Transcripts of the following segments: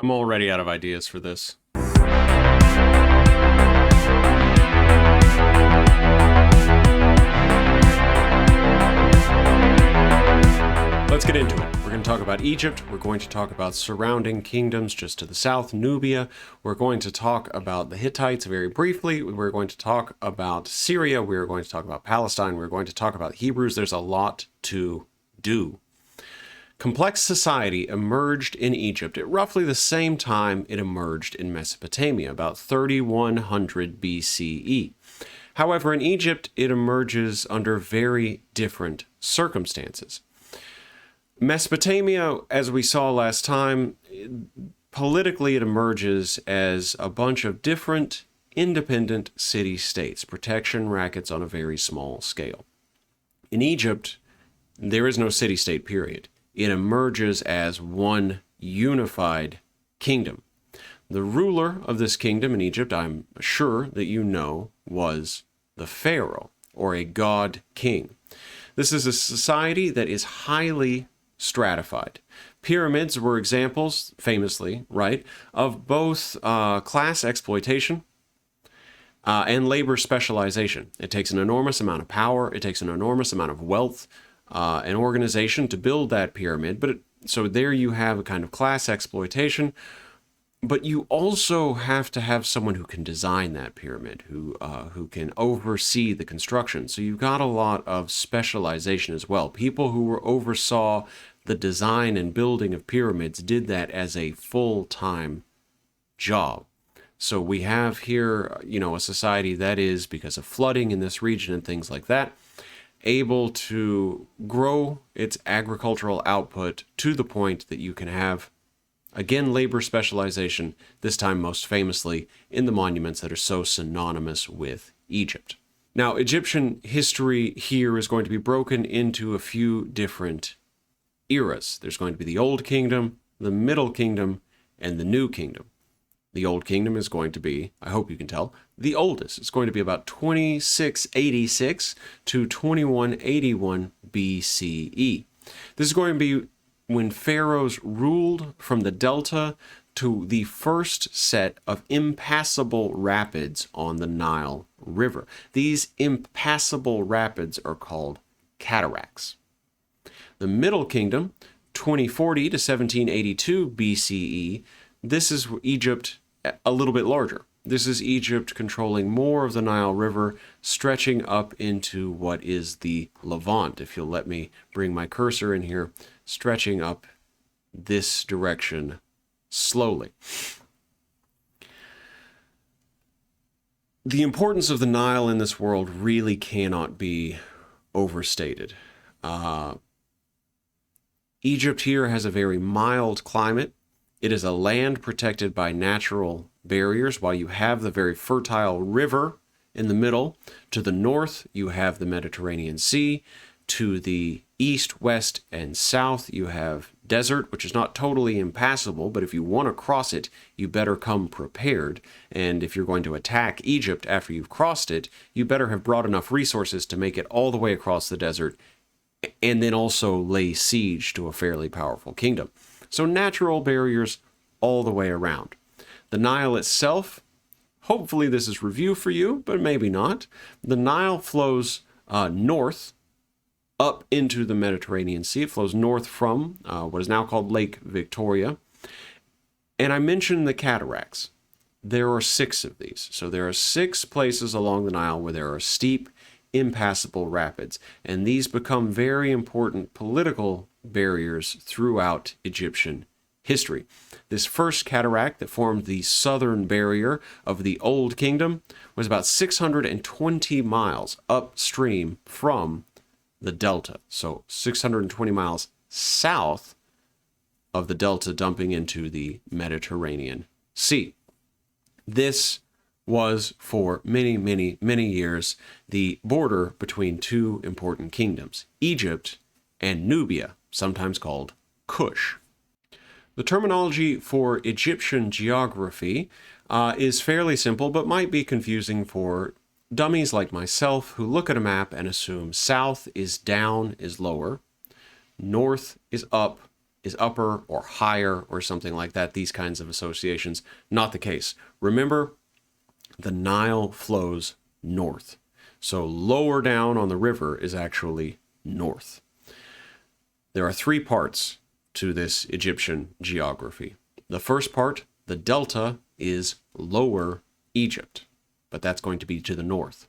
I'm already out of ideas for this. Let's get into it. We're going to talk about Egypt. We're going to talk about surrounding kingdoms just to the south, Nubia. We're going to talk about the Hittites very briefly. We're going to talk about Syria. We're going to talk about Palestine. We're going to talk about Hebrews. There's a lot to do. Complex society emerged in Egypt at roughly the same time it emerged in Mesopotamia, about 3100 BCE. However, in Egypt, it emerges under very different circumstances. Mesopotamia, as we saw last time, politically it emerges as a bunch of different independent city-states, protection rackets on a very small scale. In Egypt, there is no city-state period. It emerges as one unified kingdom. The ruler of this kingdom in Egypt, I'm sure that you know, was the pharaoh, or a god king. This is a society that is highly stratified. Pyramids were examples, famously, right, of both class exploitation and labor specialization. It takes an enormous amount of power, it takes an enormous amount of wealth and organization to build that pyramid. So there you have a kind of class exploitation, but you also have to have someone who can design that pyramid, who can oversee the construction. So you've got a lot of specialization as well. People who oversaw the design and building of pyramids did that as a full-time job. So we have here, a society that is, because of flooding in this region and things like that, able to grow its agricultural output to the point that you can have, again, labor specialization, this time most famously in the monuments that are so synonymous with Egypt. Now, Egyptian history here is going to be broken into a few different eras. There's going to be the Old Kingdom, the Middle Kingdom, and the New Kingdom. The Old Kingdom is going to be, I hope you can tell, the oldest. It's going to be about 2686 to 2181 BCE. This is going to be when pharaohs ruled from the delta to the first set of impassable rapids on the Nile River. These impassable rapids are called cataracts. The Middle Kingdom, 2040 to 1782 BCE, this is Egypt a little bit larger. This is Egypt controlling more of the Nile River, stretching up into what is the Levant. If you'll let me bring my cursor in here, stretching up this direction slowly. The importance of the Nile in this world really cannot be overstated. Egypt here has a very mild climate. It is a land protected by natural barriers, while you have the very fertile river in the middle. To the north, you have the Mediterranean Sea. To the east, west, and south, you have desert, which is not totally impassable, but if you want to cross it, you better come prepared. And if you're going to attack Egypt after you've crossed it, you better have brought enough resources to make it all the way across the desert, and then also lay siege to a fairly powerful kingdom. So natural barriers all the way around. The Nile itself, hopefully this is review for you, but maybe not. The Nile flows north up into the Mediterranean Sea. It flows north from what is now called Lake Victoria. And I mentioned the cataracts. There are 6 of these. So there are 6 places along the Nile where there are steep, impassable rapids, and these become very important political barriers throughout Egyptian history. This first cataract that formed the southern barrier of the Old Kingdom was about 620 miles upstream from the delta, so 620 miles south of the delta, dumping into the Mediterranean Sea. This was for many, many, many years the border between 2 important kingdoms, Egypt and Nubia, sometimes called Kush. The terminology for Egyptian geography is fairly simple, but might be confusing for dummies like myself who look at a map and assume south is down is lower, north is up, is upper or higher or something like that, these kinds of associations. Not the case. Remember, the Nile flows north. So lower down on the river is actually north. There are three parts to this Egyptian geography. The first part, the delta, is Lower Egypt, but that's going to be to the north.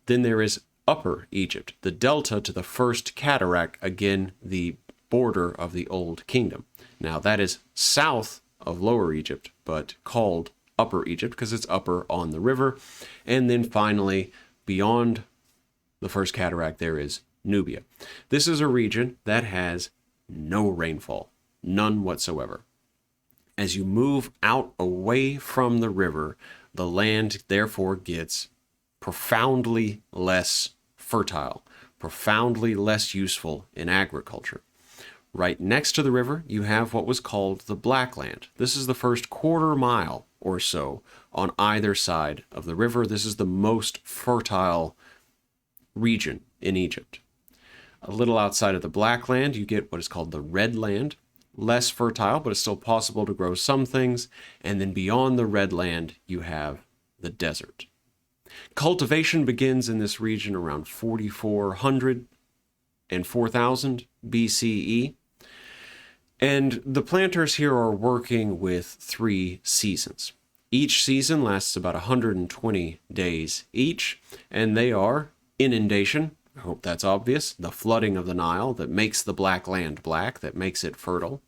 Then there is Upper Egypt, the delta to the first cataract, again, the border of the Old Kingdom. Now, that is south of Lower Egypt, but called Upper Egypt because it's upper on the river. And then finally, beyond the first cataract, there is Nubia. This is a region that has no rainfall, none whatsoever. As you move out away from the river, the land therefore gets profoundly less fertile, profoundly less useful in agriculture. Right next to the river, you have what was called the Black Land. This is the first quarter mile or so on either side of the river. This is the most fertile region in Egypt. A little outside of the Black Land, you get what is called the Red Land. Less fertile, but it's still possible to grow some things. And then beyond the Red Land, you have the desert. Cultivation begins in this region around 4400 and 4000 BCE. And the planters here are working with 3 seasons. Each season lasts about 120 days each, and they are inundation. I hope that's obvious. The flooding of the Nile that makes the Black Land black, that makes it fertile.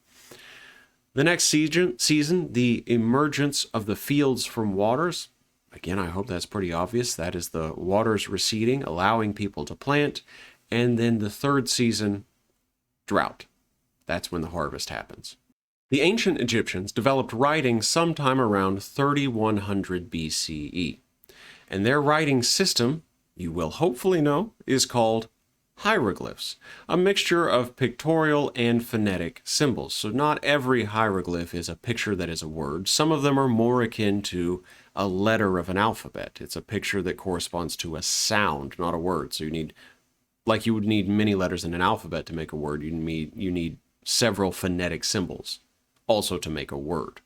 The next season, the emergence of the fields from waters. Again, I hope that's pretty obvious. That is the waters receding, allowing people to plant. And then the third season, drought. That's when the harvest happens. The ancient Egyptians developed writing sometime around 3100 BCE. And their writing system, you will hopefully know, is called hieroglyphs, a mixture of pictorial and phonetic symbols. So not every hieroglyph is a picture that is a word. Some of them are more akin to a letter of an alphabet. It's a picture that corresponds to a sound, not a word. So you need, like you would need many letters in an alphabet to make a word, you need several phonetic symbols also to make a word.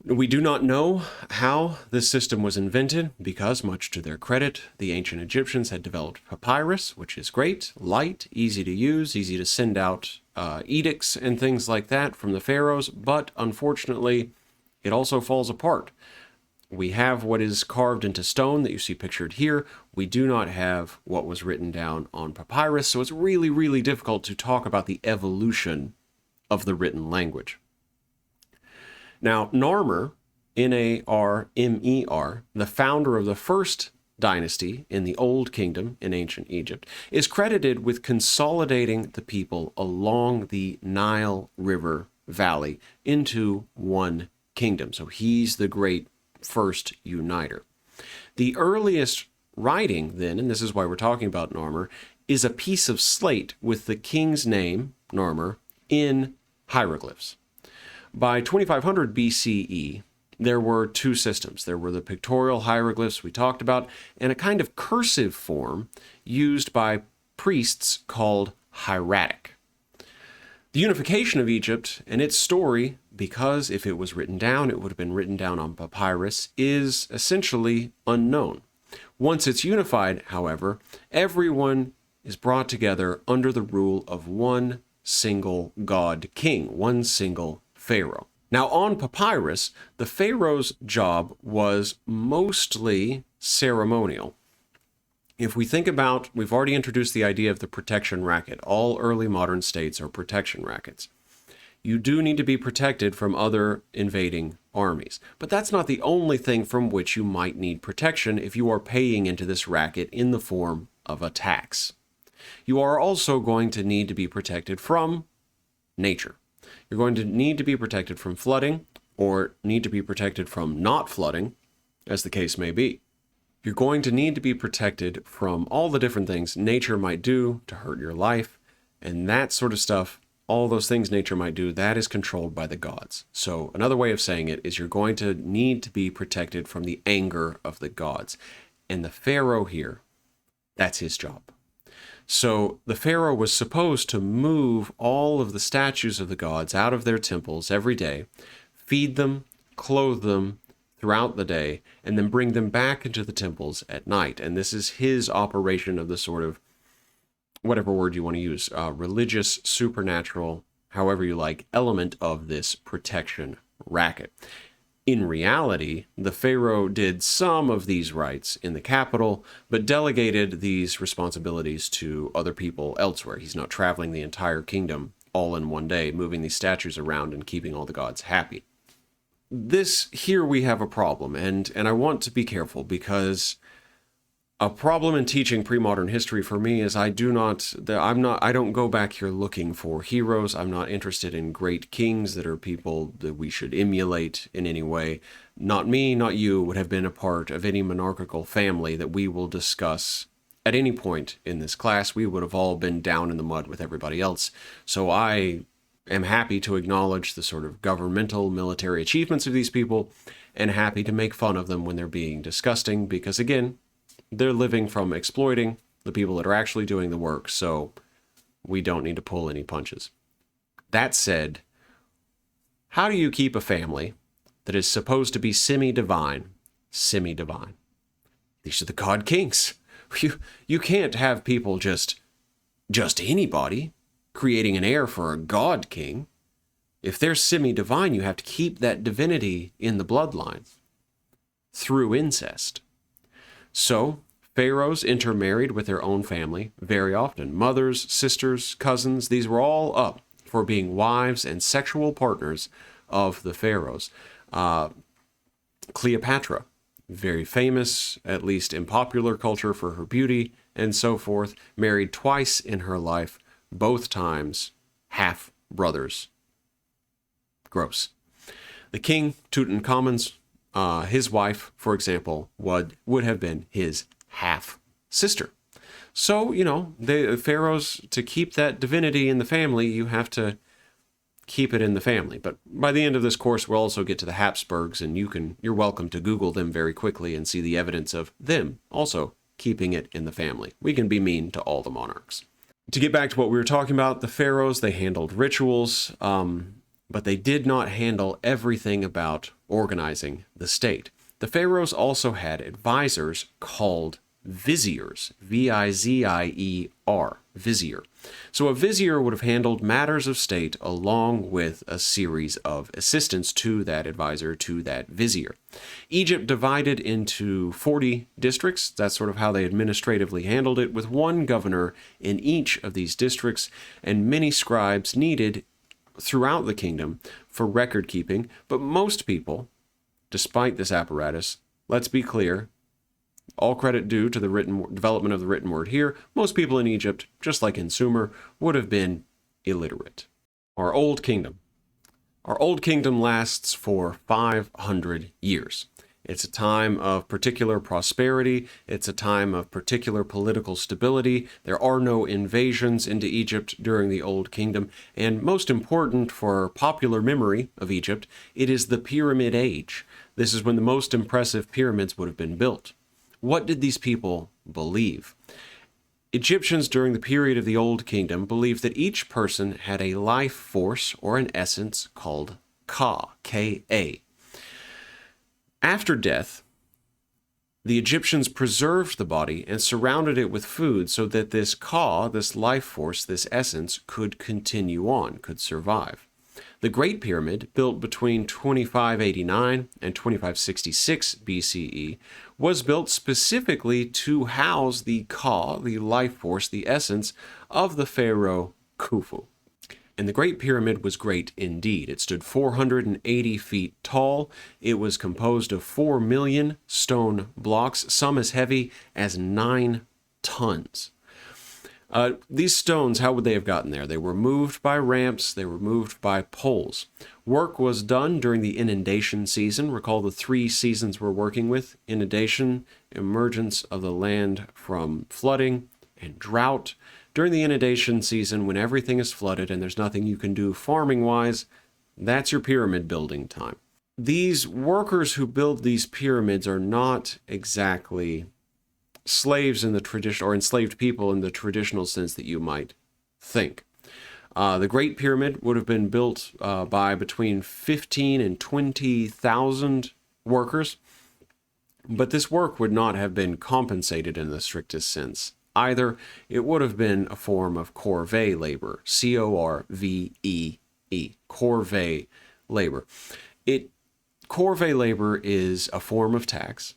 We do not know how this system was invented because, much to their credit, the ancient Egyptians had developed papyrus, which is great, light, easy to use, easy to send out edicts and things like that from the pharaohs, but unfortunately, it also falls apart. We have what is carved into stone that you see pictured here. We do not have what was written down on papyrus, so it's really, really difficult to talk about the evolution of the written language. Now, Narmer, Narmer, the founder of the first dynasty in the Old Kingdom in ancient Egypt, is credited with consolidating the people along the Nile River Valley into one kingdom. So he's the great first uniter. The earliest writing then, and this is why we're talking about Narmer, is a piece of slate with the king's name, Narmer, in hieroglyphs. By 2500 BCE, there were 2 systems. There were the pictorial hieroglyphs we talked about, and a kind of cursive form used by priests called hieratic. The unification of Egypt and its story, because if it was written down, it would have been written down on papyrus, is essentially unknown. Once it's unified, however, everyone is brought together under the rule of one single god king, one single pharaoh. Now, on papyrus, the pharaoh's job was mostly ceremonial. If we think about, we've already introduced the idea of the protection racket. All early modern states are protection rackets. You do need to be protected from other invading armies. But that's not the only thing from which you might need protection if you are paying into this racket in the form of a tax. You are also going to need to be protected from nature. You're going to need to be protected from flooding, or need to be protected from not flooding, as the case may be. You're going to need to be protected from all the different things nature might do to hurt your life, and that sort of stuff, all those things nature might do, that is controlled by the gods. So another way of saying it is you're going to need to be protected from the anger of the gods. And the pharaoh here, that's his job. So the pharaoh was supposed to move all of the statues of the gods out of their temples every day, feed them, clothe them throughout the day, and then bring them back into the temples at night. And this is his operation of the sort of, whatever word you want to use, religious, supernatural, however you like, element of this protection racket. In reality, the pharaoh did some of these rites in the capital, but delegated these responsibilities to other people elsewhere. He's not traveling the entire kingdom all in one day, moving these statues around and keeping all the gods happy. Here we have a problem, and I want to be careful, because a problem in teaching pre-modern history for me is I don't go back here looking for heroes. I'm not interested in great kings that are people that we should emulate in any way. Not me, not you would have been a part of any monarchical family that we will discuss at any point in this class. We would have all been down in the mud with everybody else. So I am happy to acknowledge the sort of governmental military achievements of these people, and happy to make fun of them when they're being disgusting, because again, they're living from exploiting the people that are actually doing the work, so we don't need to pull any punches. That said, how do you keep a family that is supposed to be semi-divine? These are the god kings. You can't have people just anybody creating an heir for a god king. If they're semi-divine, you have to keep that divinity in the bloodline through incest. So, pharaohs intermarried with their own family very often. Mothers, sisters, cousins, these were all up for being wives and sexual partners of the pharaohs. Cleopatra, very famous, at least in popular culture, for her beauty and so forth, married twice in her life, both times half-brothers. Gross. The king, Tutankhamun's his wife, for example, would have been his half-sister. So, the pharaohs, to keep that divinity in the family, you have to keep it in the family. But by the end of this course, we'll also get to the Habsburgs, and you're welcome to Google them very quickly and see the evidence of them also keeping it in the family. We can be mean to all the monarchs. To get back to what we were talking about, the pharaohs, they handled rituals, but they did not handle everything about organizing the state. The pharaohs also had advisors called viziers, V-I-Z-I-E-R, vizier. So a vizier would have handled matters of state along with a series of assistants to that advisor, to that vizier. Egypt divided into 40 districts. That's sort of how they administratively handled it, with one governor in each of these districts, and many scribes needed throughout the kingdom for record keeping. But most people, despite this apparatus, let's be clear, all credit due to the development of the written word here, most people in Egypt, just like in Sumer, would have been illiterate. Our Old Kingdom. Our Old Kingdom lasts for 500 years. It's a time of particular prosperity. It's a time of particular political stability. There are no invasions into Egypt during the Old Kingdom. And most important for popular memory of Egypt, it is the Pyramid Age. This is when the most impressive pyramids would have been built. What did these people believe? Egyptians during the period of the Old Kingdom believed that each person had a life force or an essence called Ka, K-A. After death, the Egyptians preserved the body and surrounded it with food so that this Ka, this life force, this essence, could continue on, could survive. The Great Pyramid, built between 2589 and 2566 BCE, was built specifically to house the Ka, the life force, the essence of the pharaoh Khufu. And the Great Pyramid was great indeed. It stood 480 feet tall. It was composed of 4 million stone blocks, some as heavy as 9 tons. These stones, how would they have gotten there? They were moved by ramps, they were moved by poles. Work was done during the inundation season. Recall the 3 seasons we're working with: inundation, emergence of the land from flooding, and drought. During the inundation season, when everything is flooded and there's nothing you can do farming-wise, that's your pyramid building time. These workers who build these pyramids are not exactly slaves in the tradition, or enslaved people in the traditional sense that you might think. The Great Pyramid would have been built by between 15 and 20,000 workers, but this work would not have been compensated in the strictest sense. Either it would have been a form of corvée labor, C-O-R-V-E-E, corvée labor. Corvée labor is a form of tax.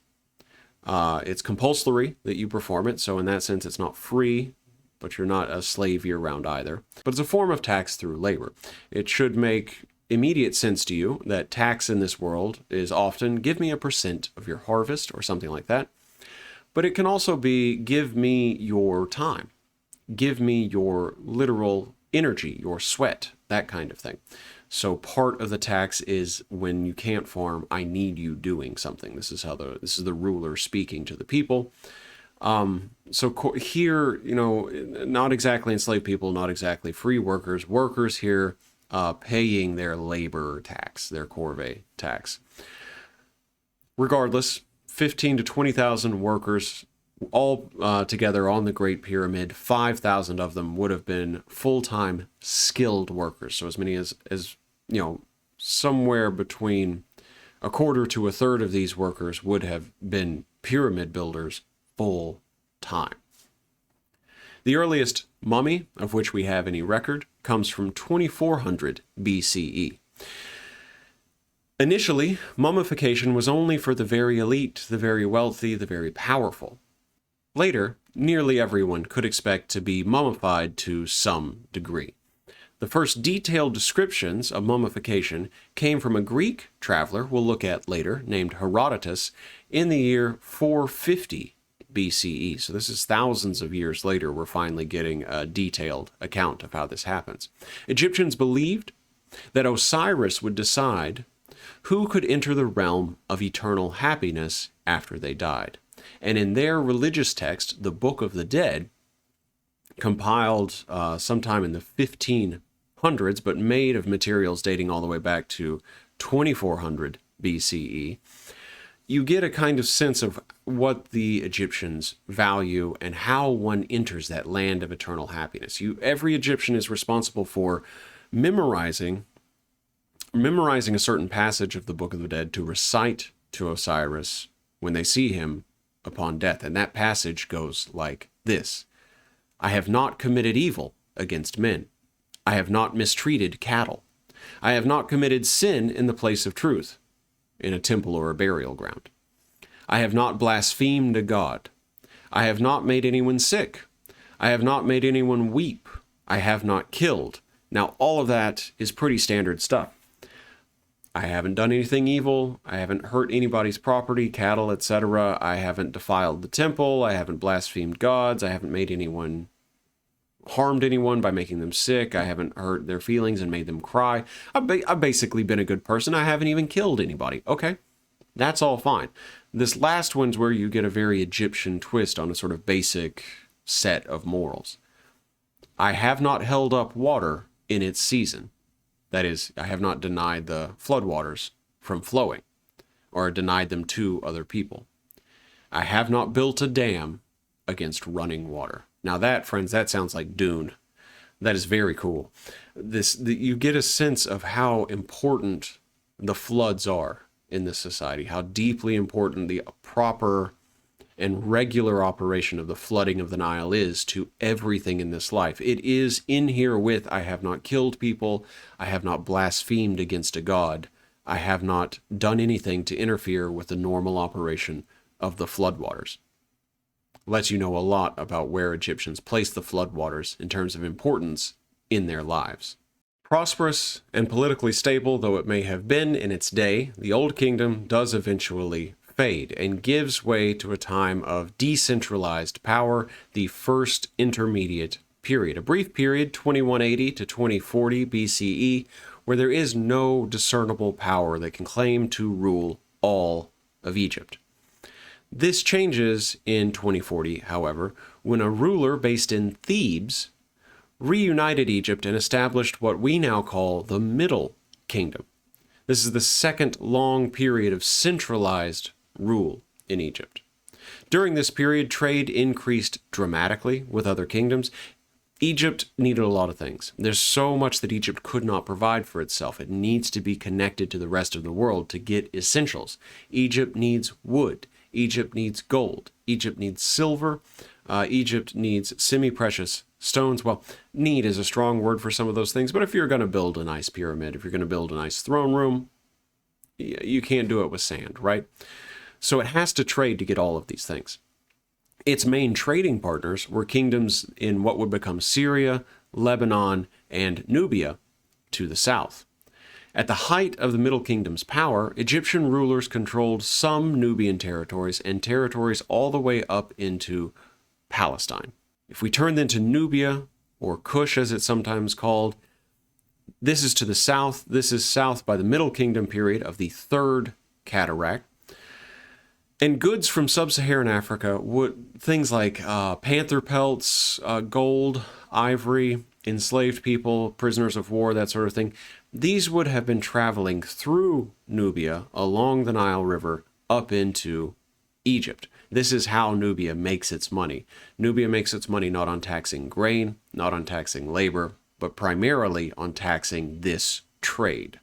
It's compulsory that you perform it, so in that sense it's not free, but you're not a slave year-round either. But it's a form of tax through labor. It should make immediate sense to you that tax in this world is often give me a percent of your harvest or something like that. But it can also be give me your time, give me your literal energy, your sweat, that kind of thing. So part of the tax is when you can't farm, I need you doing something. This is the ruler speaking to the people. So here, not exactly enslaved people, not exactly free workers. Workers here paying their labor tax, their corvée tax. Regardless, 15 to 20,000 workers all together on the Great Pyramid. 5,000 of them would have been full-time skilled workers. So as many as somewhere between a quarter to a third of these workers would have been pyramid builders full time. The earliest mummy of which we have any record comes from 2400 BCE. Initially, mummification was only for the very elite, the very wealthy, the very powerful. Later, nearly everyone could expect to be mummified to some degree. The first detailed descriptions of mummification came from a Greek traveler we'll look at later, named Herodotus, in the year 450 BCE. So this is thousands of years later, we're finally getting a detailed account of how this happens. Egyptians believed that Osiris would decide who could enter the realm of eternal happiness after they died. And in their religious text, the Book of the Dead, compiled sometime in the 1500s, but made of materials dating all the way back to 2400 BCE, you get a kind of sense of what the Egyptians value and how one enters that land of eternal happiness. Every Egyptian is responsible for memorizing a certain passage of the Book of the Dead to recite to Osiris when they see him upon death. And that passage goes like this: I have not committed evil against men. I have not mistreated cattle. I have not committed sin in the place of truth, in a temple or a burial ground. I have not blasphemed a god. I have not made anyone sick. I have not made anyone weep. I have not killed. Now, all of that is pretty standard stuff. I haven't done anything evil. I haven't hurt anybody's property, cattle, etc. I haven't defiled the temple. I haven't blasphemed gods. I haven't harmed anyone by making them sick. I haven't hurt their feelings and made them cry. I've basically been a good person. I haven't even killed anybody. Okay, that's all fine. This last one's where you get a very Egyptian twist on a sort of basic set of morals. I have not held up water in its season. That is, I have not denied the floodwaters from flowing or denied them to other people. I have not built a dam against running water. Now that, friends, that sounds like Dune. That is very cool. You get a sense of how important the floods are in this society, how deeply important the proper and regular operation of the flooding of the Nile is to everything in this life. It is in here with, I have not killed people, I have not blasphemed against a god, I have not done anything to interfere with the normal operation of the floodwaters. Lets you know a lot about where Egyptians placed the floodwaters in terms of importance in their lives. Prosperous and politically stable though it may have been in its day, the Old Kingdom does eventually fade and gives way to a time of decentralized power, the First Intermediate Period, a brief period, 2180 to 2040 BCE, where there is no discernible power that can claim to rule all of Egypt. This changes in 2040, however, when a ruler based in Thebes reunited Egypt and established what we now call the Middle Kingdom. This is the second long period of centralized rule in Egypt. During this period, trade increased dramatically with other kingdoms. Egypt needed a lot of things. There's so much that Egypt could not provide for itself. It needs to be connected to the rest of the world to get essentials. Egypt needs wood. Egypt needs gold. Egypt needs silver. Egypt needs semi-precious stones. Well, need is a strong word for some of those things, but if you're going to build a nice pyramid, if you're going to build a nice throne room, you can't do it with sand, right? So it has to trade to get all of these things. Its main trading partners were kingdoms in what would become Syria, Lebanon, and Nubia to the south. At the height of the Middle Kingdom's power, Egyptian rulers controlled some Nubian territories and territories all the way up into Palestine. If we turn then to Nubia, or Kush as it's sometimes called, this is to the south. This is south by the Middle Kingdom period of the Third Cataract. And goods from sub-Saharan Africa, things like panther pelts, gold, ivory, enslaved people, prisoners of war, that sort of thing, these would have been traveling through Nubia along the Nile River up into Egypt. This is how Nubia makes its money. Nubia makes its money not on taxing grain, not on taxing labor, but primarily on taxing this trade.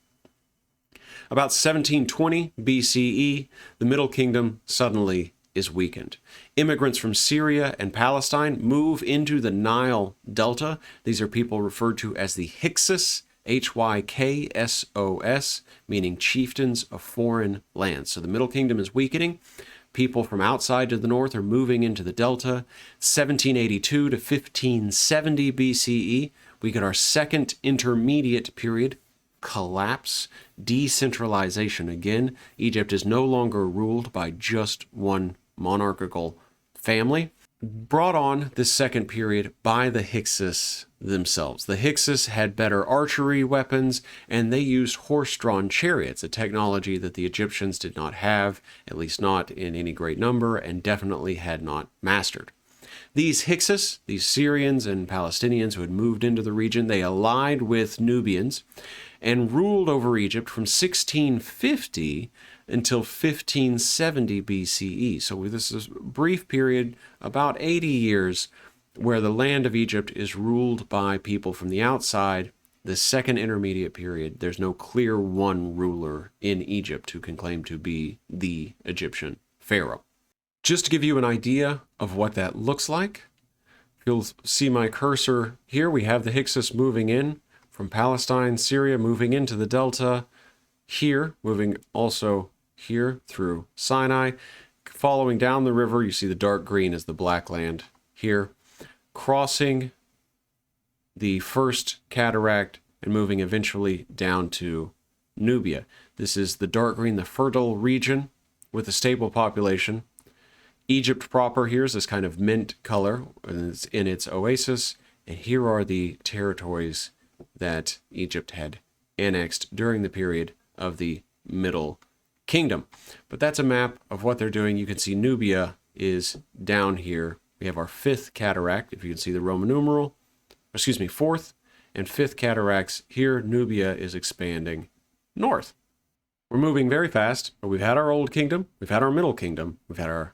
About 1720 BCE, the Middle Kingdom suddenly is weakened. Immigrants from Syria and Palestine move into the Nile Delta. These are people referred to as the Hyksos, Hyksos, meaning chieftains of foreign lands. So the Middle Kingdom is weakening. People from outside to the north are moving into the Delta. 1782 to 1570 BCE, we get our second intermediate period, collapse, decentralization again. Egypt is no longer ruled by just one monarchical family. Brought on this second period by the Hyksos themselves. The Hyksos had better archery weapons, and they used horse-drawn chariots, a technology that the Egyptians did not have, at least not in any great number, and definitely had not mastered. These Hyksos, these Syrians and Palestinians who had moved into the region, they allied with Nubians and ruled over Egypt from 1650 until 1570 BCE. So this is a brief period, about 80 years, where the land of Egypt is ruled by people from the outside. The second intermediate period, there's no clear one ruler in Egypt who can claim to be the Egyptian pharaoh. Just to give you an idea of what that looks like, you'll see my cursor here. We have the Hyksos moving in from Palestine, Syria, moving into the Delta, here, moving also here through Sinai. Following down the river, you see the dark green is the black land here, crossing the first cataract and moving eventually down to Nubia. This is the dark green, the fertile region with a stable population. Egypt proper here is this kind of mint color, and it's in its oasis, and here are the territories that Egypt had annexed during the period of the Middle Kingdom. But that's a map of what they're doing. You can see Nubia is down here. We have our fifth cataract, if you can see the Roman numeral, fourth and fifth cataracts. Here, Nubia is expanding north. We're moving very fast, but we've had our Old Kingdom, we've had our Middle Kingdom, we've had our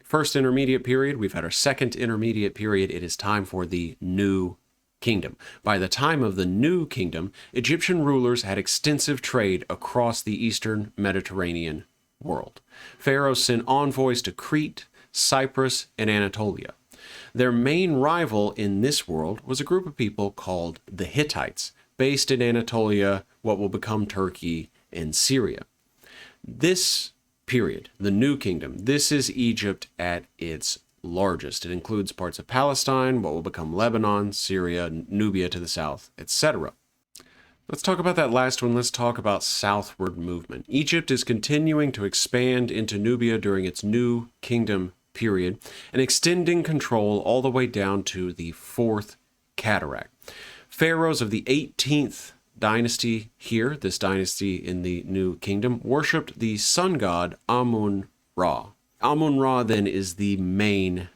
first intermediate period, we've had our second intermediate period. It is time for the New Kingdom. By the time of the New Kingdom, Egyptian rulers had extensive trade across the eastern Mediterranean world. Pharaohs sent envoys to Crete, Cyprus, and Anatolia. Their main rival in this world was a group of people called the Hittites, based in Anatolia, what will become Turkey and Syria. This period, the New Kingdom, this is Egypt at its largest. It includes parts of Palestine, what will become Lebanon, Syria, Nubia to the south, etc. Let's talk about that last one. Let's talk about southward movement. Egypt is continuing to expand into Nubia during its New Kingdom period and extending control all the way down to the Fourth Cataract. Pharaohs of the 18th dynasty here, this dynasty in the New Kingdom, worshipped the sun god Amun-Ra. Amun-Ra then is the main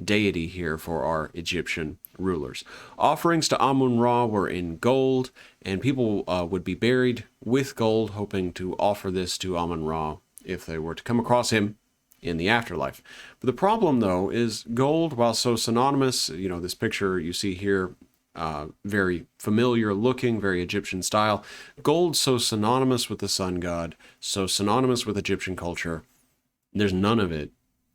deity here for our Egyptian rulers. Offerings to Amun-Ra were in gold, and people would be buried with gold, hoping to offer this to Amun-Ra if they were to come across him in the afterlife. But the problem, though, is gold, while so synonymous, this picture you see here, very familiar looking, very Egyptian style. Gold, so synonymous with the sun god, so synonymous with Egyptian culture. There's none of it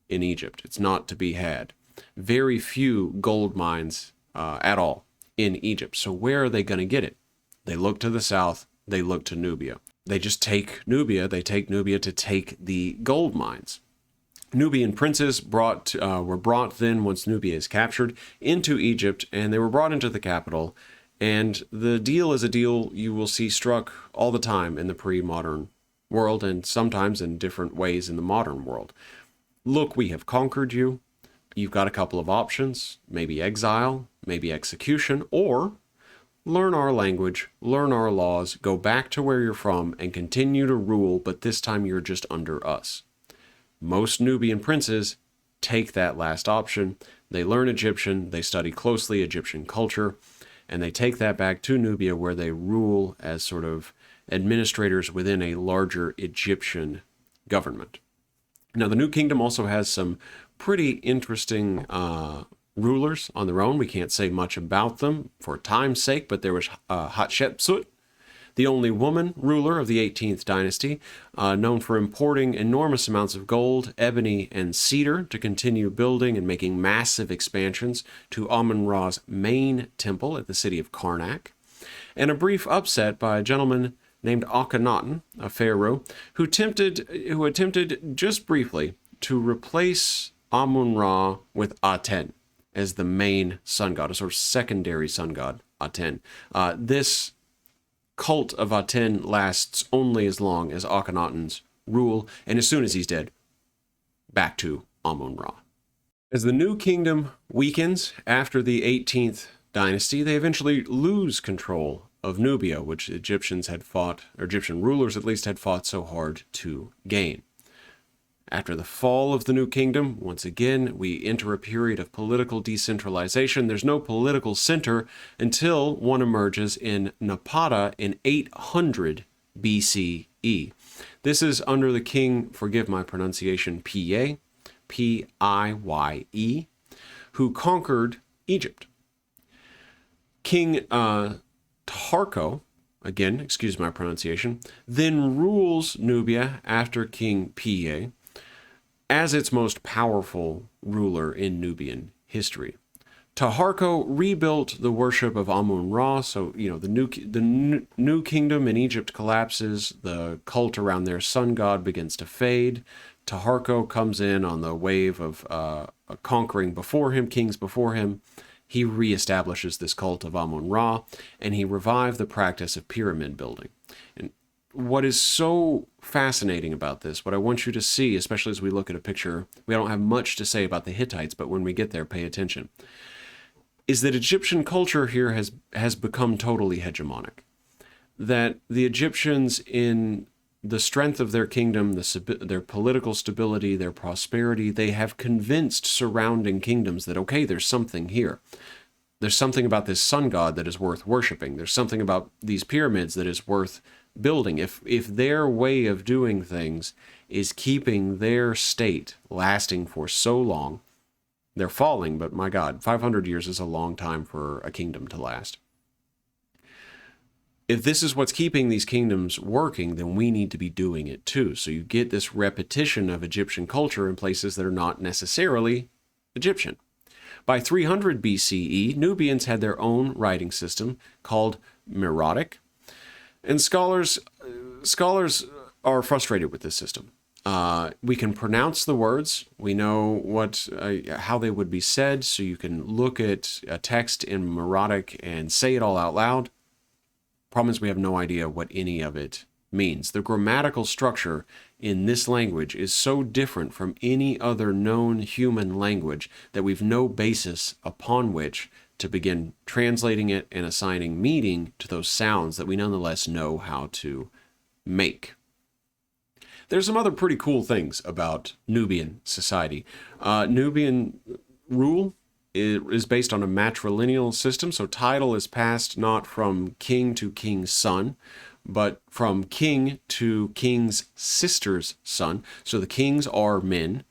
in Egypt. It's not to be had. Very few gold mines at all in Egypt. So where are they going to get it? They look to the south. They look to Nubia. They just take Nubia. They take Nubia to take the gold mines. Nubian princes were brought then, once Nubia is captured, into Egypt, and they were brought into the capital. And the deal is a deal you will see struck all the time in the pre-modern world, and sometimes in different ways in the modern world. Look, we have conquered you. You've got a couple of options, maybe exile, maybe execution, or learn our language, learn our laws, go back to where you're from, and continue to rule, but this time you're just under us. Most Nubian princes take that last option. They learn Egyptian, they study closely Egyptian culture, and they take that back to Nubia, where they rule as sort of administrators within a larger Egyptian government. Now, the New Kingdom also has some pretty interesting rulers on their own. We can't say much about them for time's sake, but there was Hatshepsut, the only woman ruler of the 18th dynasty, known for importing enormous amounts of gold, ebony, and cedar to continue building and making massive expansions to Amun-Ra's main temple at the city of Karnak, and a brief upset by a gentleman named Akhenaten, a pharaoh, who attempted just briefly to replace Amun-Ra with Aten as the main sun god, a sort of secondary sun god, Aten. This cult of Aten lasts only as long as Akhenaten's rule, and as soon as he's dead, back to Amun-Ra. As the New Kingdom weakens after the 18th dynasty, they eventually lose control of Nubia, which Egyptian rulers at least had fought so hard to gain. After the fall of the New Kingdom, once again, we enter a period of political decentralization. There's no political center until one emerges in Napata in 800 BCE. This is under the king, forgive my pronunciation, Piye, P-I-Y-E, who conquered Egypt. King Taharko, again, excuse my pronunciation, then rules Nubia after King Piye as its most powerful ruler in Nubian history. Taharko rebuilt the worship of Amun-Ra, so the new kingdom in Egypt collapses, the cult around their sun god begins to fade. Taharko comes in on the wave of conquering kings before him. He reestablishes this cult of Amun-Ra, and he revived the practice of pyramid building. And what is so fascinating about this, what I want you to see, especially as we look at a picture, we don't have much to say about the Hittites, but when we get there, pay attention, is that Egyptian culture here has become totally hegemonic. That the Egyptians, in the strength of their kingdom, their political stability, their prosperity, they have convinced surrounding kingdoms that, okay, there's something here. There's something about this sun god that is worth worshiping. There's something about these pyramids that is worth building. If their way of doing things is keeping their state lasting for so long, they're falling, but my God, 500 years is a long time for a kingdom to last. If this is what's keeping these kingdoms working, then we need to be doing it too. So you get this repetition of Egyptian culture in places that are not necessarily Egyptian. By 300 BCE, Nubians had their own writing system called Meroitic, and scholars are frustrated with this system. We can pronounce the words. We know how they would be said, so you can look at a text in Meroitic and say it all out loud. Problem is, we have no idea what any of it means. The grammatical structure in this language is so different from any other known human language that we've no basis upon which to begin translating it and assigning meaning to those sounds that we nonetheless know how to make. There's some other pretty cool things about Nubian society. Nubian rule is based on a matrilineal system, so title is passed not from king to king's son, but from king to king's sister's son. So the kings are men,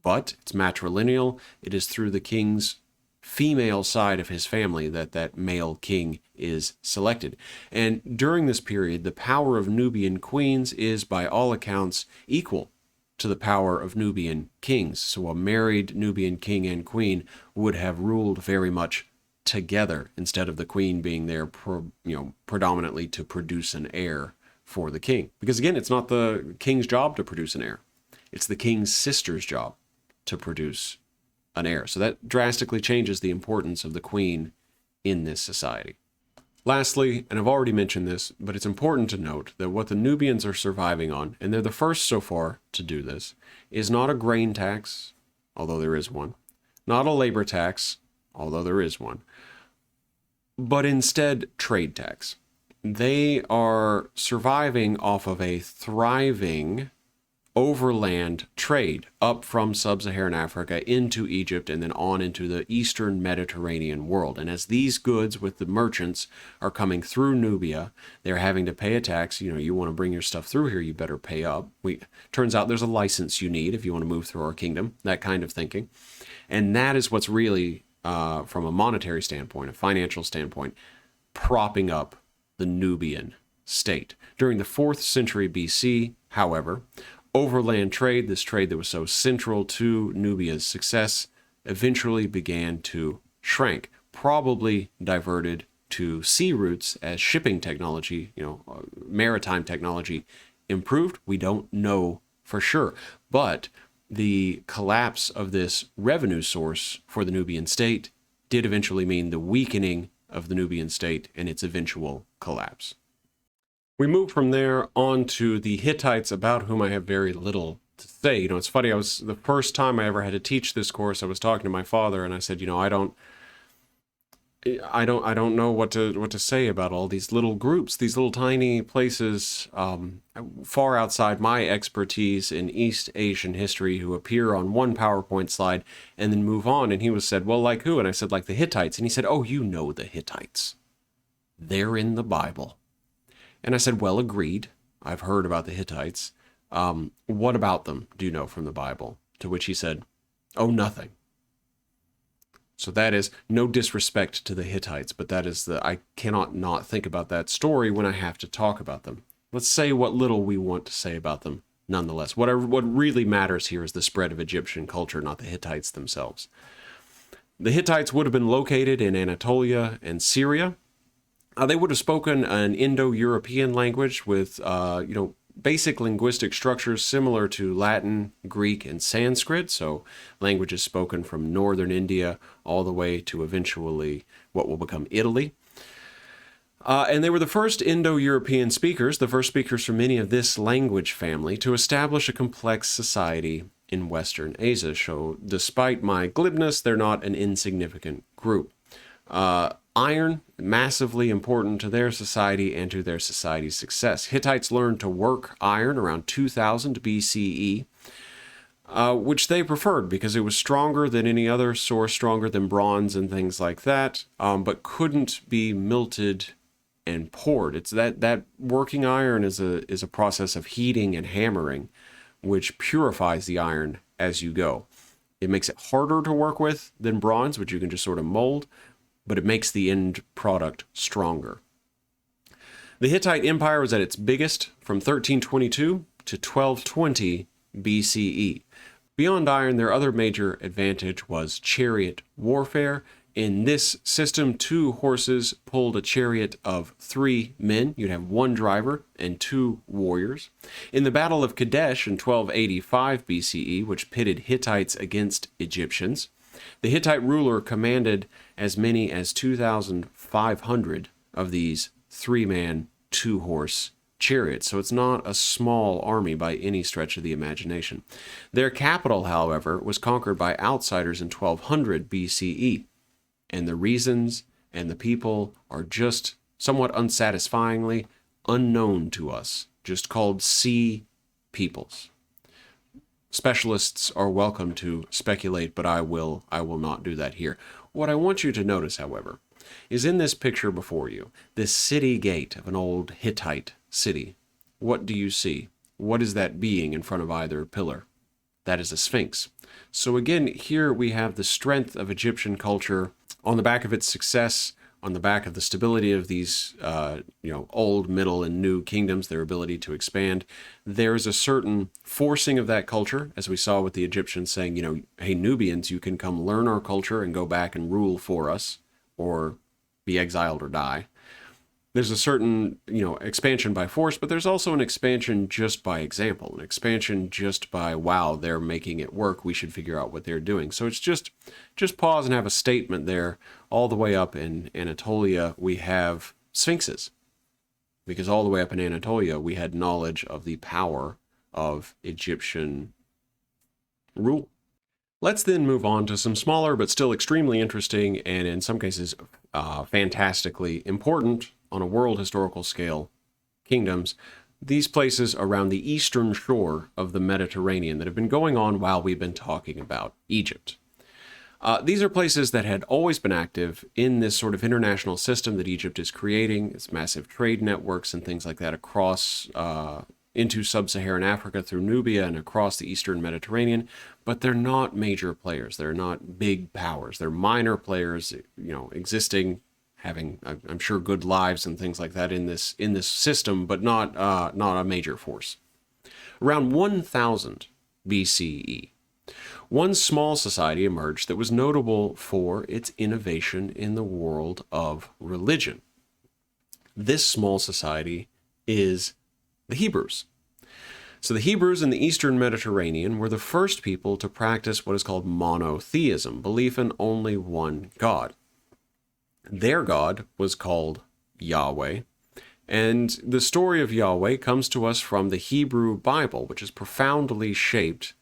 But it's matrilineal. It is through the king's female side of his family that male king is selected. And during this period, the power of Nubian queens is, by all accounts, equal to the power of Nubian kings. So a married Nubian king and queen would have ruled very much together, instead of the queen being there predominantly to produce an heir for the king. Because again, it's not the king's job to produce an heir. It's the king's sister's job to produce an heir. So that drastically changes the importance of the queen in this society. Lastly, and I've already mentioned this, but it's important to note that what the Nubians are surviving on, and they're the first so far to do this, is not a grain tax, although there is one, not a labor tax, although there is one, but instead trade tax. They are surviving off of a thriving overland trade up from sub-Saharan Africa into Egypt and then on into the eastern Mediterranean world. And as these goods with the merchants are coming through Nubia, they're having to pay a tax. You want to bring your stuff through here, you better pay up. Turns out there's a license you need if you want to move through our kingdom, that kind of thinking. And that is what's really, from a monetary standpoint, a financial standpoint, propping up the Nubian state. During the 4th century BC, however, overland trade, this trade that was so central to Nubia's success, eventually began to shrink, probably diverted to sea routes as shipping technology, maritime technology improved. We don't know for sure, but the collapse of this revenue source for the Nubian state did eventually mean the weakening of the Nubian state and its eventual collapse. We move from there on to the Hittites, about whom I have very little to say. It's funny, the first time I ever had to teach this course, I was talking to my father and I said, I don't know what to say about all these little groups, these little tiny places far outside my expertise in East Asian history, who appear on one PowerPoint slide and then move on. And he said, well, like who? And I said, like the Hittites. And he said, oh, the Hittites. They're in the Bible. And I said, well, agreed. I've heard about the Hittites. What about them do you know from the Bible? To which he said, oh, nothing. So that is no disrespect to the Hittites, but that is I cannot not think about that story when I have to talk about them. Let's say what little we want to say about them nonetheless. What really matters here is the spread of Egyptian culture, not the Hittites themselves. The Hittites would have been located in Anatolia and Syria. They would have spoken an Indo-European language with, basic linguistic structures similar to Latin, Greek, and Sanskrit. So languages spoken from northern India all the way to eventually what will become Italy. And they were the first Indo-European speakers, the first speakers from any of this language family, to establish a complex society in Western Asia. So despite my glibness, they're not an insignificant group. Iron, massively important to their society and to their society's success. Hittites learned to work iron around 2000 BCE, which they preferred because it was stronger than any other source, stronger than bronze and things like that, but couldn't be melted and poured. It's that working iron is a process of heating and hammering, which purifies the iron as you go. It makes it harder to work with than bronze, which you can just sort of mold, but it makes the end product stronger. The Hittite Empire was at its biggest from 1322 to 1220 BCE. Beyond iron, their other major advantage was chariot warfare. In this system, 2 horses pulled a chariot of 3 men. You'd have 1 driver and 2 warriors. In the Battle of Kadesh in 1285 BCE, which pitted Hittites against Egyptians, the Hittite ruler commanded as many as 2,500 of these 3-man, 2-horse chariots. So it's not a small army by any stretch of the imagination. Their capital, however, was conquered by outsiders in 1200 BCE. And the reasons and the people are just somewhat unsatisfyingly unknown to us, just called sea peoples. Specialists are welcome to speculate, but I will not do that here. What I want you to notice, however, is in this picture before you, this city gate of an old Hittite city. What do you see? What is that being in front of either pillar? That is a sphinx. So again, here we have the strength of Egyptian culture on the back of its success, on the back of the stability of these, old, middle, and new kingdoms, their ability to expand. There's a certain forcing of that culture, as we saw with the Egyptians saying, hey, Nubians, you can come learn our culture and go back and rule for us, or be exiled or die. There's a certain, expansion by force, but there's also an expansion just by example, an expansion just by, wow, they're making it work. We should figure out what they're doing. So it's just pause and have a statement there. All the way up in Anatolia, we have sphinxes, because all the way up in Anatolia, we had knowledge of the power of Egyptian rule. Let's then move on to some smaller but still extremely interesting and in some cases fantastically important on a world historical scale kingdoms, these places around the eastern shore of the Mediterranean that have been going on while we've been talking about Egypt. These are places that had always been active in this sort of international system that Egypt is creating, its massive trade networks and things like that across into sub-Saharan Africa through Nubia and across the eastern Mediterranean, but they're not major players. They're not big powers. They're minor players, existing, having, I'm sure, good lives and things like that in this system, but not a major force. Around 1000 BCE, one small society emerged that was notable for its innovation in the world of religion. This small society is the Hebrews. So the Hebrews in the Eastern Mediterranean were the first people to practice what is called monotheism, belief in only one God. Their God was called Yahweh, and the story of Yahweh comes to us from the Hebrew Bible, which is profoundly shaped,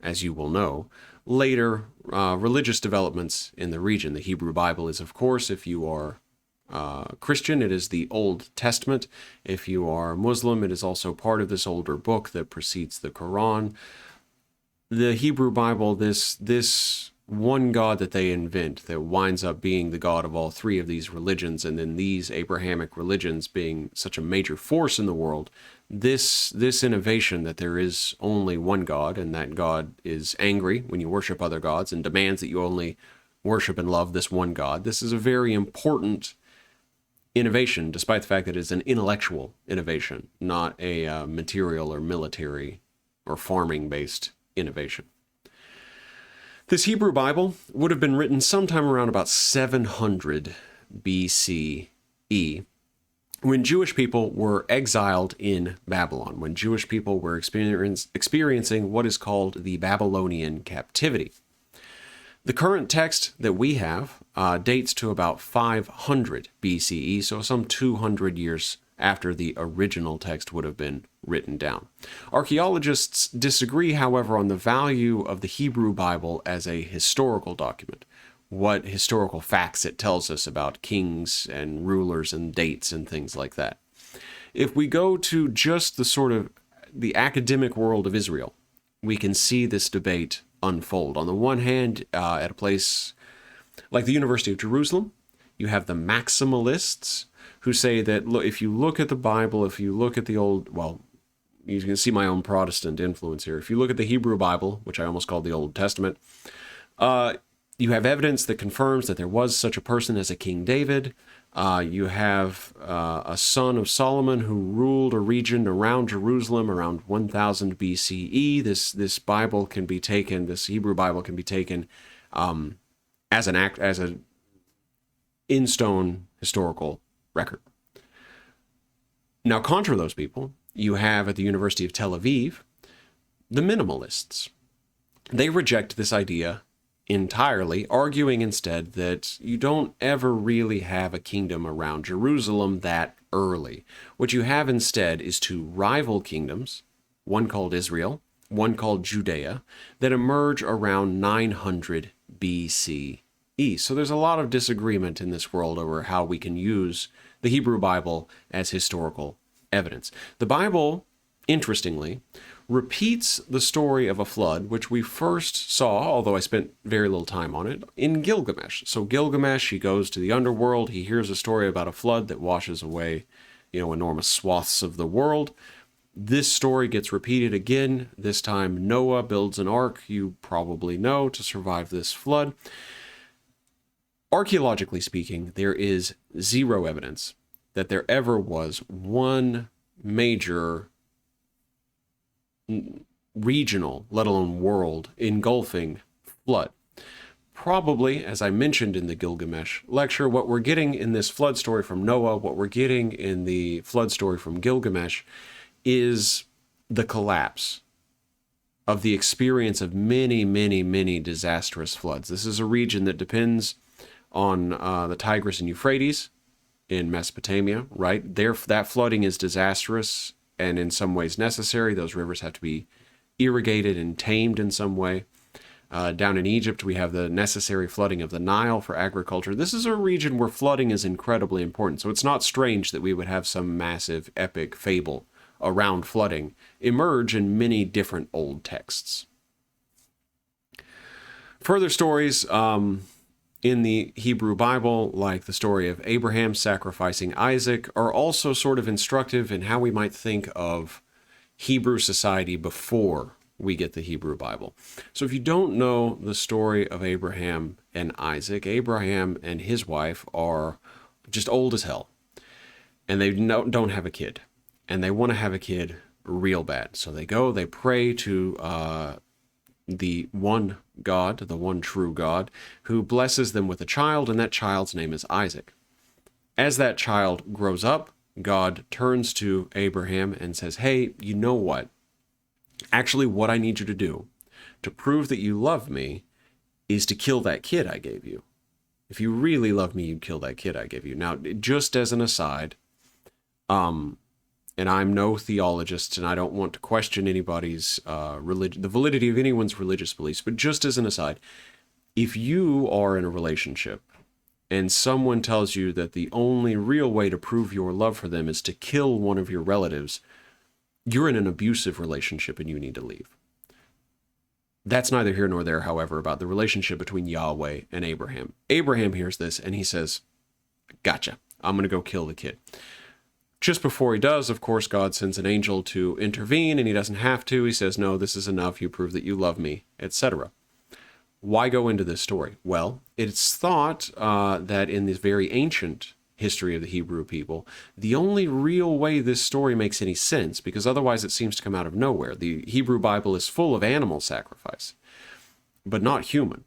as you will know, later religious developments in the region. The Hebrew Bible is, of course, if you are Christian, it is the Old Testament. If you are Muslim, it is also part of this older book that precedes the Quran. The Hebrew Bible, this one God that they invent that winds up being the God of all three of these religions, and then these Abrahamic religions being such a major force in the world, this innovation that there is only one God, and that God is angry when you worship other gods and demands that you only worship and love this one God. This is a very important innovation, despite the fact that it's an intellectual innovation, not a material or military or farming-based innovation. This Hebrew Bible would have been written sometime around about 700 BCE, when Jewish people were exiled in Babylon, when Jewish people were experiencing what is called the Babylonian captivity. The current text that we have dates to about 500 BCE, so some 200 years after the original text would have been written down. Archaeologists disagree, however, on the value of the Hebrew Bible as a historical document, what historical facts it tells us about kings and rulers and dates and things like that. If we go to just the sort of the academic world of Israel, we can see this debate unfold. On the one hand, at a place like the University of Jerusalem, you have the maximalists who say that, look, if you look at the Bible, if you look at the old, well, you can see my own Protestant influence here. If you look at the Hebrew Bible, which I almost call the Old Testament, you have evidence that confirms that there was such a person as a King David. You have a son of Solomon who ruled a region around Jerusalem around 1000 BCE. This Bible can be taken, this Hebrew Bible can be taken as an in-stone historical record. Now, contra those people, you have at the University of Tel Aviv the minimalists. They reject this idea entirely, arguing instead that you don't ever really have a kingdom around Jerusalem that early. What you have instead is two rival kingdoms, one called Israel, one called Judea, that emerge around 900 BCE. So there's a lot of disagreement in this world over how we can use the Hebrew Bible as historical evidence. The Bible, interestingly, repeats the story of a flood, which we first saw, although I spent very little time on it, in Gilgamesh. So Gilgamesh, he goes to the underworld, he hears a story about a flood that washes away, enormous swaths of the world. This story gets repeated again. This time Noah builds an ark, you probably know, to survive this flood. Archaeologically speaking, there is zero evidence that there ever was one major regional, let alone world, engulfing flood. Probably, as I mentioned in the Gilgamesh lecture, what we're getting in this flood story from Noah, what we're getting in the flood story from Gilgamesh, is the collapse of the experience of many, many, many disastrous floods. This is a region that depends on the Tigris and Euphrates in Mesopotamia, right? That flooding is disastrous and in some ways necessary. Those rivers have to be irrigated and tamed in some way. Down in Egypt, we have the necessary flooding of the Nile for agriculture. This is a region where flooding is incredibly important, so it's not strange that we would have some massive epic fable around flooding emerge in many different old texts. Further stories in the Hebrew Bible, like the story of Abraham sacrificing Isaac, are also sort of instructive in how we might think of Hebrew society before we get the Hebrew Bible. So if you don't know the story of Abraham and Isaac, Abraham and his wife are just old as hell, and they don't have a kid, and they want to have a kid real bad. So they pray to the one God, the one true God, who blesses them with a child, and that child's name is Isaac. As that child grows up, God turns to Abraham and says, hey, you know what? Actually, what I need you to do to prove that you love me is to kill that kid I gave you. If you really love me, you'd kill that kid I gave you. Now, just as an aside, and I'm no theologist, and I don't want to question anybody's the validity of anyone's religious beliefs, but just as an aside, if you are in a relationship and someone tells you that the only real way to prove your love for them is to kill one of your relatives, you're in an abusive relationship and you need to leave. That's neither here nor there, however, about the relationship between Yahweh and Abraham. Abraham hears this and he says, gotcha, I'm going to go kill the kid. Just before he does, of course, God sends an angel to intervene, and he doesn't have to. He says, no, this is enough. You prove that you love me, etc. Why go into this story? Well, it's thought that in this very ancient history of the Hebrew people, the only real way this story makes any sense, because otherwise it seems to come out of nowhere. The Hebrew Bible is full of animal sacrifice, but not human.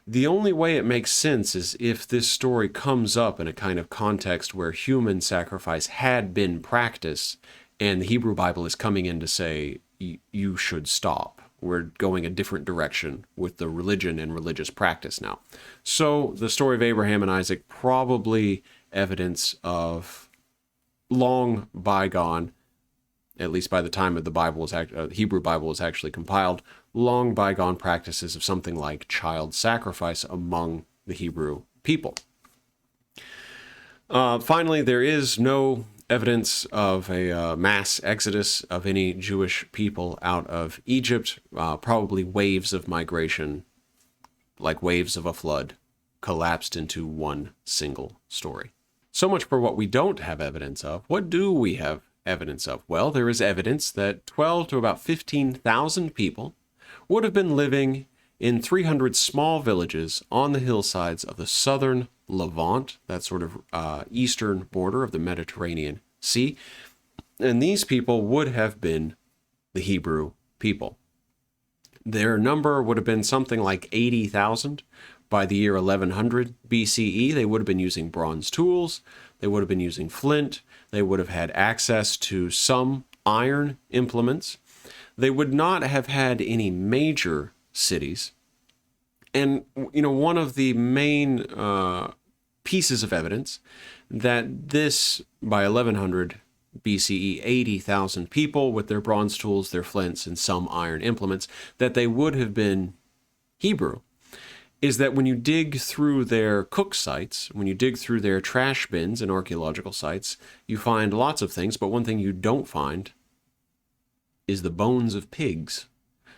The only way it makes sense is if this story comes up in a kind of context where human sacrifice had been practiced, and the Hebrew Bible is coming in to say, you should stop. We're going a different direction with the religion and religious practice now. So the story of Abraham and Isaac, probably evidence of long bygone, at least by the time of the Hebrew Bible was actually compiled, long bygone practices of something like child sacrifice among the Hebrew people. Finally, there is no evidence of a mass exodus of any Jewish people out of Egypt. Probably waves of migration, like waves of a flood, collapsed into one single story. So much for what we don't have evidence of. What do we have evidence of? Well, there is evidence that 12 to about 15,000 people would have been living in 300 small villages on the hillsides of the southern Levant, that sort of eastern border of the Mediterranean Sea. And these people would have been the Hebrew people. Their number would have been something like 80,000. By the year 1100 BCE, they would have been using bronze tools, they would have been using flint, they would have had access to some iron implements. They would not have had any major cities. And, one of the main pieces of evidence that this, by 1100 BCE, 80,000 people with their bronze tools, their flints, and some iron implements, that they would have been Hebrew, is that when you dig through their cook sites, when you dig through their trash bins and archaeological sites, you find lots of things, but one thing you don't find is the bones of pigs.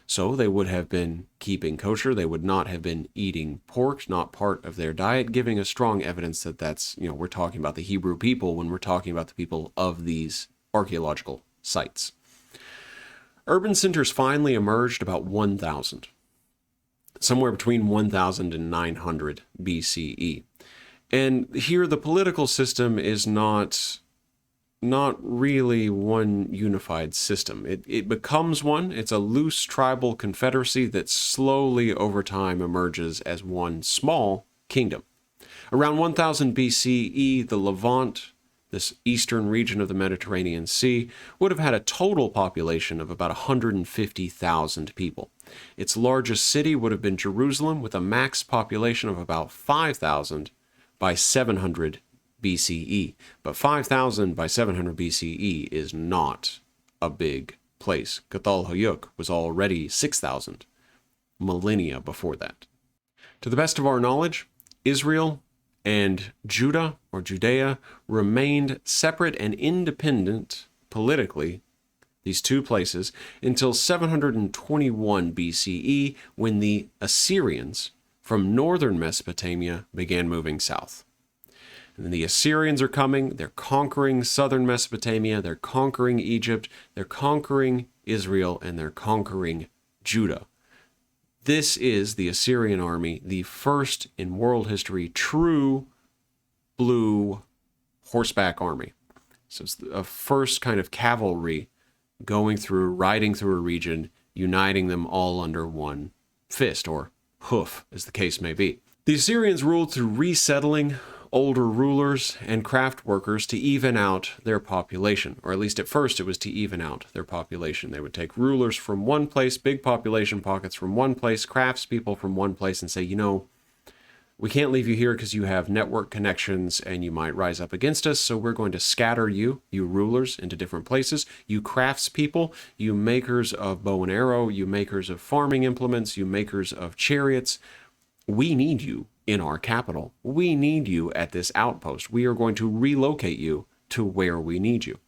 So they would have been keeping kosher. They would not have been eating pork, not part of their diet, giving us strong evidence that that's, we're talking about the Hebrew people when we're talking about the people of these archaeological sites. Urban centers finally emerged about 1000, somewhere between 1000 and 900 BCE. And here the political system is not really one unified system. It becomes one. It's a loose tribal confederacy that slowly over time emerges as one small kingdom. Around 1000 BCE, the Levant, this eastern region of the Mediterranean Sea, would have had a total population of about 150,000 people. Its largest city would have been Jerusalem, with a max population of about 5,000 by 700 BCE. But 5,000 by 700 BCE is not a big place. Cathal Hayuk was already 6,000 millennia before that. To the best of our knowledge, Israel and Judah, or Judea, remained separate and independent politically, these two places, until 721 BCE, when the Assyrians from northern Mesopotamia began moving south. And the Assyrians are coming, they're conquering southern Mesopotamia, they're conquering Egypt, they're conquering Israel, and they're conquering Judah. This is the Assyrian army, the first in world history true blue horseback army. So it's a first kind of cavalry riding through a region, uniting them all under one fist, or hoof, as the case may be. The Assyrians ruled through resettling older rulers and craft workers to even out their population, or at least at first it was to even out their population. They would take rulers from one place, big population pockets from one place, craftspeople from one place, and say, we can't leave you here because you have network connections and you might rise up against us, so we're going to scatter you rulers, into different places. You craftspeople, you makers of bow and arrow, you makers of farming implements, you makers of chariots, we need you in our capital. We need you at this outpost. We are going to relocate you to where we need you.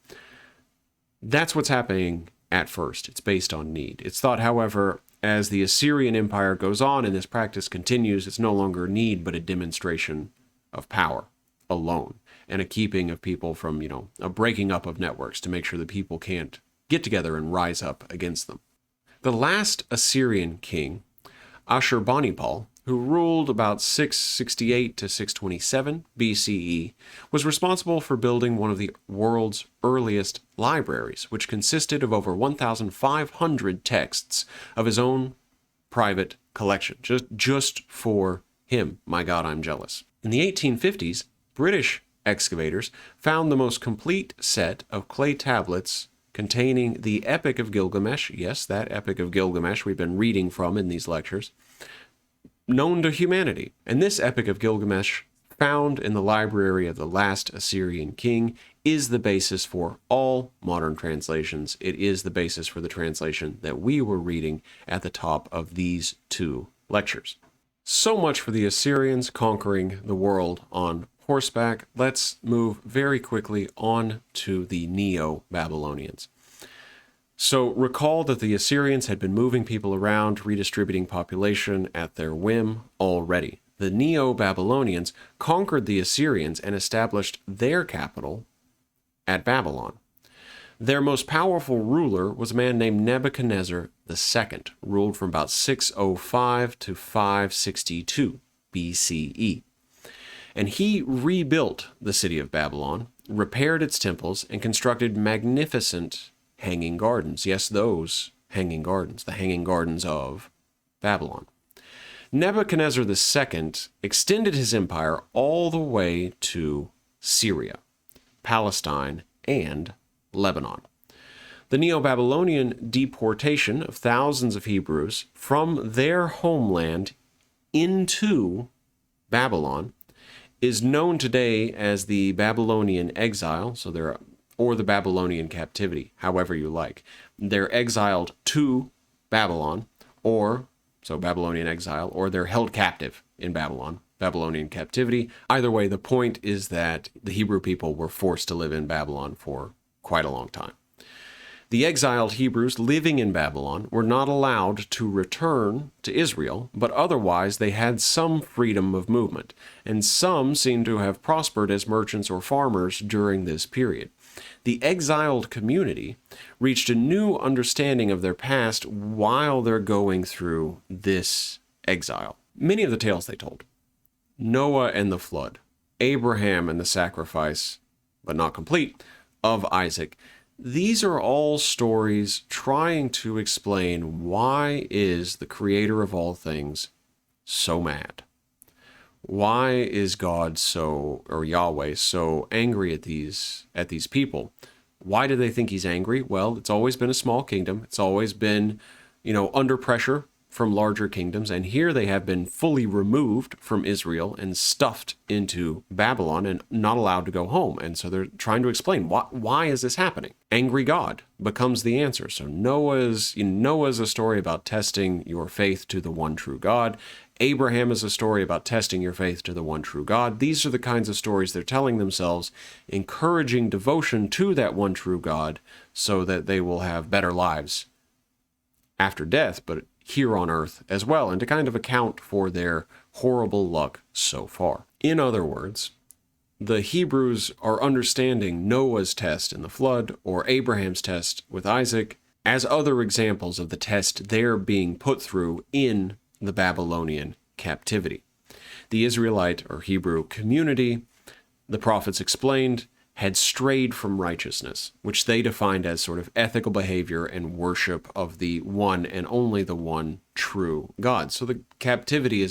That's what's happening at first. It's based on need. It's thought, however, as the Assyrian Empire goes on and this practice continues, it's no longer need, but a demonstration of power alone, and a keeping of people from, a breaking up of networks to make sure that people can't get together and rise up against them. The last Assyrian king, Ashurbanipal, who ruled about 668 to 627 BCE, was responsible for building one of the world's earliest libraries, which consisted of over 1,500 texts of his own private collection, just for him. My God, I'm jealous. In the 1850s, British excavators found the most complete set of clay tablets containing the Epic of Gilgamesh, yes, that Epic of Gilgamesh we've been reading from in these lectures, known to humanity. And this Epic of Gilgamesh, found in the library of the last Assyrian king, is the basis for all modern translations. It is the basis for the translation that we were reading at the top of these two lectures. So much for the Assyrians conquering the world on horseback. Let's move very quickly on to the Neo-Babylonians. So recall that the Assyrians had been moving people around, redistributing population at their whim already. The Neo-Babylonians conquered the Assyrians and established their capital at Babylon. Their most powerful ruler was a man named Nebuchadnezzar II, ruled from about 605 to 562 BCE. And he rebuilt the city of Babylon, repaired its temples, and constructed magnificent hanging gardens. Yes, those hanging gardens, the hanging gardens of Babylon. Nebuchadnezzar II extended his empire all the way to Syria, Palestine, and Lebanon. The Neo-Babylonian deportation of thousands of Hebrews from their homeland into Babylon is known today as the Babylonian exile, or the Babylonian captivity, however you like. They're exiled to Babylon, Babylonian exile, or they're held captive in Babylon, Babylonian captivity. Either way, the point is that the Hebrew people were forced to live in Babylon for quite a long time. The exiled Hebrews living in Babylon were not allowed to return to Israel, but otherwise they had some freedom of movement, and some seem to have prospered as merchants or farmers during this period. The exiled community reached a new understanding of their past while they're going through this exile. Many of the tales they told, Noah and the flood, Abraham and the sacrifice, but not complete, of Isaac, these are all stories trying to explain why is the creator of all things so mad? Why is God or Yahweh so angry at these people? Why do they think he's angry? Well, it's always been a small kingdom. It's always been, under pressure from larger kingdoms, and here they have been fully removed from Israel and stuffed into Babylon and not allowed to go home. And so they're trying to explain why is this happening? Angry God becomes the answer. So Noah's a story about testing your faith to the one true God. Abraham is a story about testing your faith to the one true God. These are the kinds of stories they're telling themselves, encouraging devotion to that one true God so that they will have better lives after death, but here on earth as well, and to kind of account for their horrible luck so far. In other words, the Hebrews are understanding Noah's test in the flood or Abraham's test with Isaac as other examples of the test they're being put through in the Babylonian captivity. The Israelite or Hebrew community, the prophets explained, had strayed from righteousness, which they defined as sort of ethical behavior and worship of the one and only the one true God. So the captivity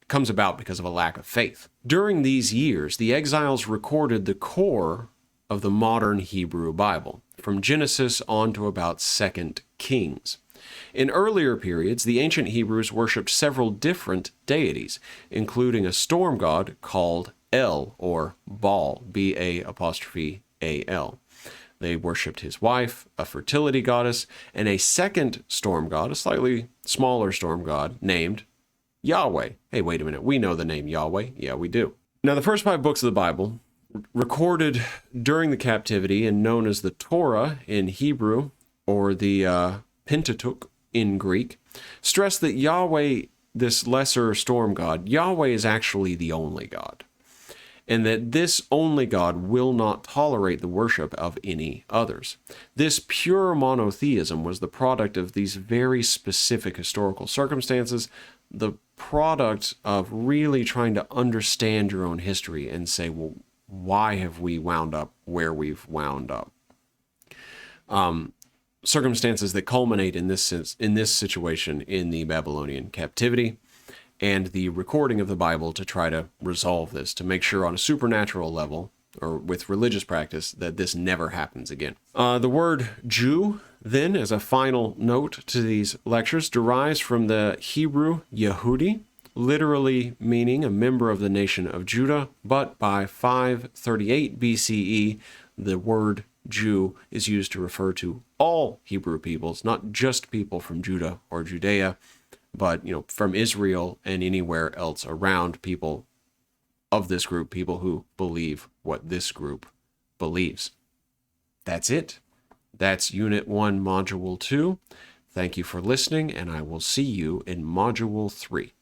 comes about because of a lack of faith. During these years, the exiles recorded the core of the modern Hebrew Bible, from Genesis on to about 2 Kings. In earlier periods, the ancient Hebrews worshipped several different deities, including a storm god called El, or Baal, B'Al. They worshipped his wife, a fertility goddess, and a second storm god, a slightly smaller storm god, named Yahweh. Hey, wait a minute, we know the name Yahweh. Yeah, we do. Now, the first 5 books of the Bible, recorded during the captivity and known as the Torah in Hebrew, or the Pentateuch in Greek, stress that Yahweh, this lesser storm god, Yahweh is actually the only God, and that this only God will not tolerate the worship of any others. This pure monotheism was the product of these very specific historical circumstances, the product of really trying to understand your own history and say, well, why have we wound up where we've wound up? Circumstances that culminate in this situation in the Babylonian captivity, and the recording of the Bible to try to resolve this, to make sure on a supernatural level, or with religious practice, that this never happens again. The word Jew, then, as a final note to these lectures, derives from the Hebrew Yehudi, literally meaning a member of the nation of Judah, but by 538 BCE, the word Jew is used to refer to all Hebrew peoples, not just people from Judah or Judea, but from Israel and anywhere else around, people of this group, people who believe what this group believes. That's it. That's Unit 1, Module 2. Thank you for listening, and I will see you in Module 3.